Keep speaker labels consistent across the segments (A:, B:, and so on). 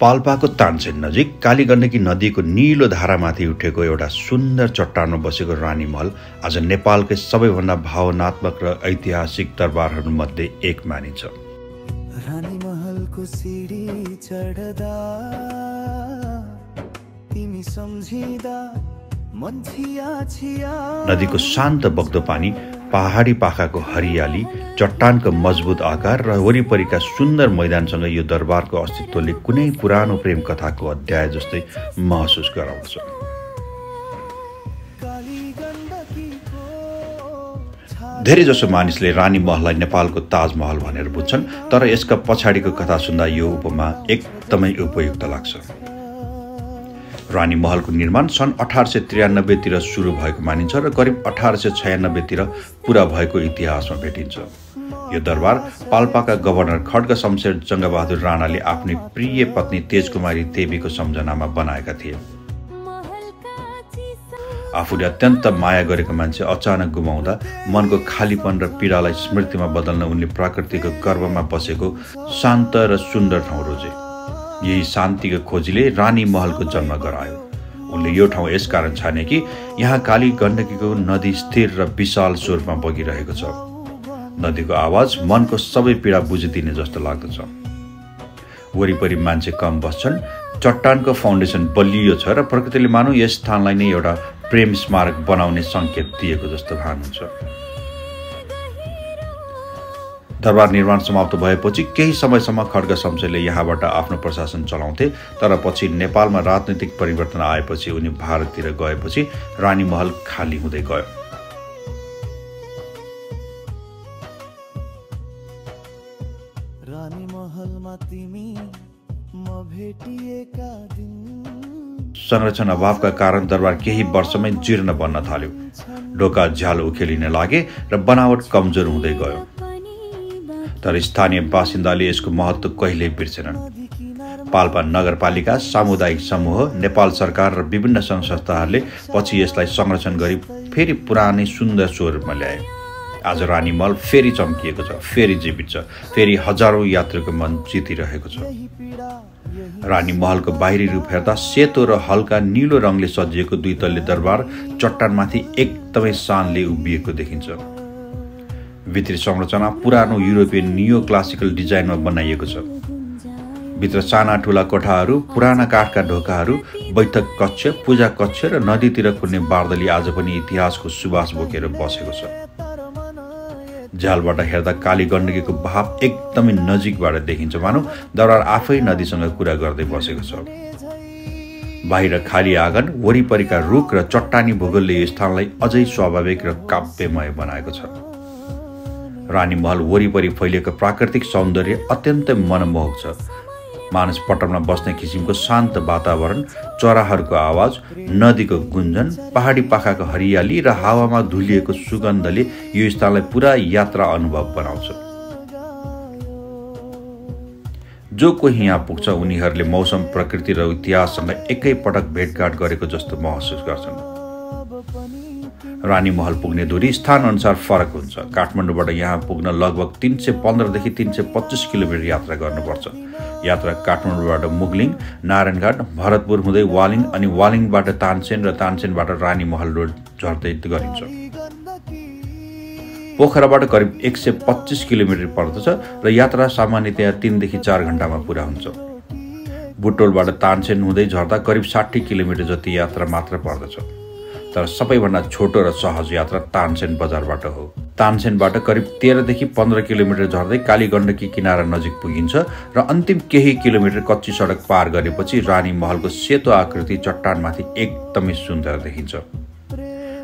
A: पाल्पाको तानसेन नजिक कालीगण्डकी नदीको नीलो धारामाथि उठेको एउटा सुन्दर चट्टानमा बसेको रानी महल आज नेपालकै सबैभन्दा भावनात्मक र ऐतिहासिक दरबारहरूमध्ये एक मानिन्छ।
B: रानी महलको सिडी चढ्दा तिमी सम्झिदा मन छिया
A: नदीको शान्त बग्दो पानी, पहाडी पाखाको हरियाली, चट्टानको मजबुत आकार र वरिपरिका सुन्दर मैदानसँग यो दरबारको अस्तित्वले कुनै पुरानो प्रेम कथाको अध्याय जस्तै महसुस गराउँछ। धेरैजसो मानिसले रानी महललाई नेपालको ताजमहल भनेर बुझ्छन्, तर यसका पछाडिको कथा सुन्दा यो उपमा एकदमै उपयुक्त लाग्छ। रानी महलको निर्माण सन् 1893 तिर सुरु भएको मानिन्छ र करिब 1896 तिर पूरा भएको इतिहासमा भेटिन्छ। यो दरबार पाल्पाका गभर्नर खड्ग शमशेर जङ्गबहादुर राणाले आफ्नी प्रिय पत्नी तेजकुमारी देवीको सम्झनामा बनाएका थिए। आफूले अत्यन्त माया गरेको मान्छे अचानक गुमाउँदा मनको खालीपन र पीडालाई स्मृतिमा बदल्न उनले प्रकृतिको गर्भमा बसेको शान्त र सुन्दर ठाउँ रोजे। यही शान्तिको खोजीले रानी महलको जन्म गरायो। उनले यो ठाउँ यसकारण छाने कि यहाँ काली गण्डकीको नदी स्थिर र विशाल स्वरूपमा बगिरहेको छ। नदीको आवाज मनको सबै पीडा बुझिदिने जस्तो लाग्दछ। वरिपरि मान्छे कम बस्छन्, चट्टानको फाउन्डेसन बलियो छ र प्रकृतिले मानौ यस स्थानलाई नै एउटा प्रेम स्मारक बनाउने सङ्केत दिएको जस्तो भान हुन्छ। दरबार निर्माण समाप्त भएपछि केही समयसम्म खड्ग शमशेरले यहाँबाट आफ्नो प्रशासन चलाउँथे, तर पछि नेपालमा राजनीतिक परिवर्तन आएपछि उनी भारततिर गएपछि रानी महल खाली हुँदै गयो।
B: रानी महलमा तिमी म भेटिएका दिन
A: संरक्षण अभावका कारण दरबार केही वर्षमै जीर्ण बन्न थाल्यो। ढोका झ्याल उखेलिन लागे र बनावट कमजोर हुँदै गयो। तर स्थानीय बासिन्दाले यसको महत्त्व कहिल्यै बिर्सेनन्। पाल्पा नगरपालिका, सामुदायिक समूह, नेपाल सरकार र विभिन्न सङ्घ संस्थाहरूले पछि यसलाई संरक्षण गरी फेरि पुरानै सुन्दर स्वरूपमा ल्याए। आज रानी महल फेरि चम्किएको छ, फेरि जीवित छ, फेरि हजारौं यात्रुको मन जितिरहेको छ। रानी महलको बाहिरी रूप हेर्दा सेतो र हल्का नीलो रङले सजिएको दुई तल्ले दरबार चट्टानमाथि एकदमै शानले उभिएको देखिन्छ। भित्री संरचना पुरानो युरोपियन नियो क्लासिकल डिजाइनमा बनाइएको छ। भित्र साना ठुला कोठाहरू, पुराना काठका ढोकाहरू, बैठक कक्ष, पूजा कक्ष र नदीतिर खुल्ने बार्दली आज पनि इतिहासको सुवास बोकेर बसेको छ। झ्यालबाट हेर्दा काली गण्डकीको भाव एकदमै नजिकबाट देखिन्छ, मानौ दरबार आफै नदीसँग कुरा गर्दै बसेको छ। बाहिर खाली आँगन, वरिपरिका रुख र चट्टानी भूगोलले यो स्थानलाई अझै स्वाभाविक र काव्यमय बनाएको छ। रानी महल वरिपरि फैलिएको प्राकृतिक सौन्दर्य अत्यन्तै मनमोहक छ। मानस पटलमा बस्ने किसिमको शान्त वातावरण, चराहरूको आवाज, नदीको गुन्जन, पहाडी पाखाको हरियाली र हावामा धुलिएको सुगन्धले यो स्थानलाई पुरा यात्रा अनुभव बनाउँछ। जो कोही यहाँ पुग्छ उनीहरूले मौसम, प्रकृति र इतिहाससँग एकै पटक भेटघाट गरेको जस्तो महसुस गर्छन्। रानी महल पुग्ने दूरी स्थान अनुसार फरक हुन्छ। काठमाडौँबाट यहाँ पुग्न लगभग 315 देखि 325 किलोमिटर यात्रा गर्नुपर्छ। यात्रा काठमाडौँबाट मुगलिङ, नारायणघाट, भरतपुर हुँदै वालिङ अनि वालिङबाट तानसेन र तानसेनबाट रानी महल रोड झर्दै गरिन्छ। पोखराबाट करिब 125 किलोमिटर पर्दछ र यात्रा सामान्यतया 3 देखि 4 घण्टामा पुरा हुन्छ। बुटोलबाट तानसेन हुँदै झर्दा करिब 60 किलोमिटर जति यात्रा मात्र पर्दछ। तर सबैभन्दा छोटो र सहज यात्रा तानसेन बजारबाट हो। तानसेनबाट करिब 13 देखि 15 किलोमिटर झर्दै काली गण्डकी किनारा नजिक पुगिन्छ र अन्तिम केही किलोमिटर कच्ची सडक पार गरेपछि रानी महलको सेतो आकृति चट्टानमाथि एकदमै सुन्दर देखिन्छ।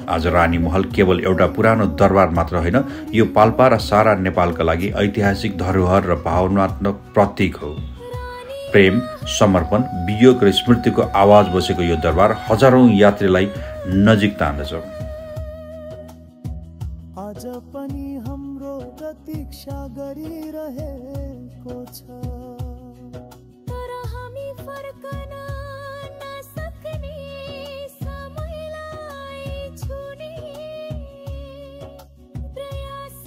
A: आज रानी महल केवल एउटा पुरानो दरबार मात्र होइन, यो पाल्पा र सारा नेपालका लागि ऐतिहासिक धरोहर र भावनात्मक प्रतीक हो। प्रेम, समर्पण, वियोग र स्मृतिको आवाज बसेको यो दरबार हजारौं यात्रीलाई नजिक तान्दछ।
B: आज पनि हाम्रो प्रतीक्षा गरिरहेको छ, तर हामी फर्कन नसक्ने समयलाई छुने प्रयास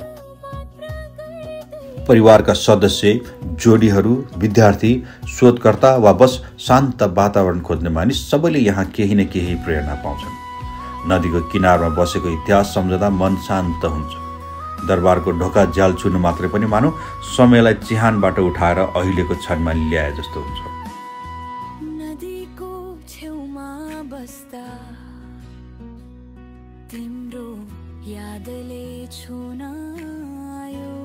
B: मात्र गर्दै।
A: परिवारका सदस्य, जोडीहरू, विद्यार्थी, शोधकर्ता वा बस शान्त वातावरण खोज्ने मानिस सबैले यहाँ केही न केही प्रेरणा पाउँछन्। नदीको किनारमा बसेको इतिहास सम्झँदा मन शान्त हुन्छ। दरबारको ढोका झ्याल छुनु मात्रै पनि मानौ समयलाई चिहानबाट उठाएर अहिलेको क्षणमा ल्याए जस्तो हुन्छ।
B: नदीको छेउमा बस्दा तिम्रो यादले छुन आयो,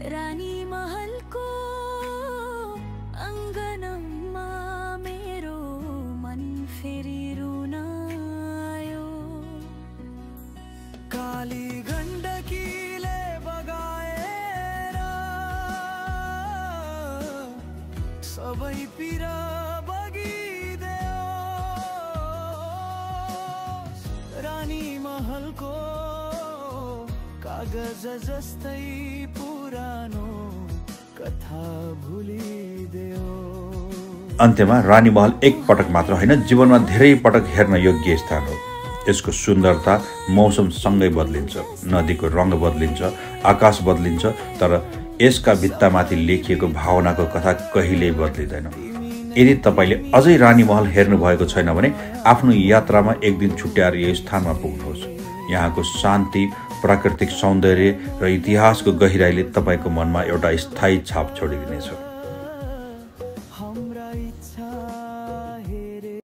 B: रानी महलको अङ्गनमा मेरो मन फेरि रुन आयो। काली गण्डकीले बगाएर सबै पिरा बगिदेऊ, रानी महलको कागज जस्तै पुरानो कथा भुलिदेऊ।
A: अन्त्यमा रानी महल एक पटक मात्र होइन, जीवनमा धेरै पटक हेर्न योग्य स्थान हो। यसको सुन्दरता मौसमसँगै बदलिन्छ, नदीको रङ बदलिन्छ, आकाश बदलिन्छ, तर यसका भित्तामाथि लेखिएको भावनाको कथा कहिल्यै बदलिँदैन। यदि तपाईँले अझै रानी महल हेर्नु भएको छैन भने आफ्नो यात्रामा एक दिन छुट्याएर यो स्थानमा पुग्नुहोस्। यहाँको शान्ति, प्राकृतिक सौन्दर्य र इतिहासको गहिराईले तपाईँको मनमा एउटा स्थायी छाप छोडिदिनेछ।